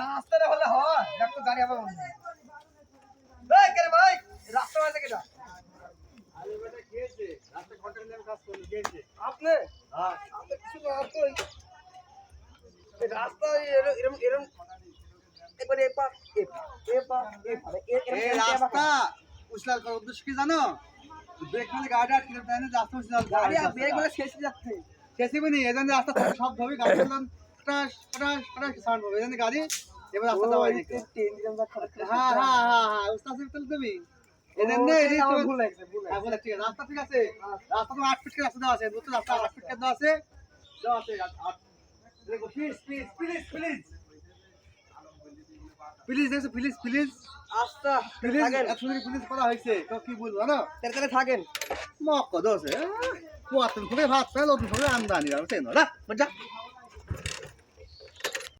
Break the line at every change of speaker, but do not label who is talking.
রাস্তাটা হলে হয় দেখ তো গাড়ি আবার এই কে রে ভাই রাস্তা আছে কেটা আরে বেটা খেয়েছে রাস্তা ঘন্টা নিয়ে কাজ করলি খেয়েছে আপনি হ্যাঁ আপনি কিছু না তো এই রাস্তা এরকম এরকম একবারে এই রাস্তা উসলাল করার উদ্দেশ্য কি জানো ব্রেক মানে গাড়ি আটকে দেয় না রাস্তা উসলাল গাড়ি আর ব্রেক মানে শেষ যাচ্ছে শেষই বনি এজন্য রাস্তা সব ধরে গাড়ি চালান ক্রাশ ক্রাশ ক্রাশ সাউন্ড হবে এজন্য গাড়ি এবার রাস্তা দাওয়াই দিতে হ্যাঁ হ্যাঁ হ্যাঁ হ্যাঁ উস্তাদ চল তুমি এজন্য এই তো ভুল লাগছে হ্যাঁ বলে ঠিক আছে রাস্তা ঠিক আছে রাস্তা তো 8 ফিট রাস্তা দেওয়া আছে বুঝছো রাস্তা 8 ফিট দেওয়া আছে দেখো please please please please please দেখো প্লিজ প্লিজ আস্তা প্লিজ একচুয়ালি প্লিজ করা হয়েছে তো কি বলবো না তাহলে থাকেন মক কদছে কোয়াতন করে ভাত পেলো তুমি আমদানি আর তেন না মজা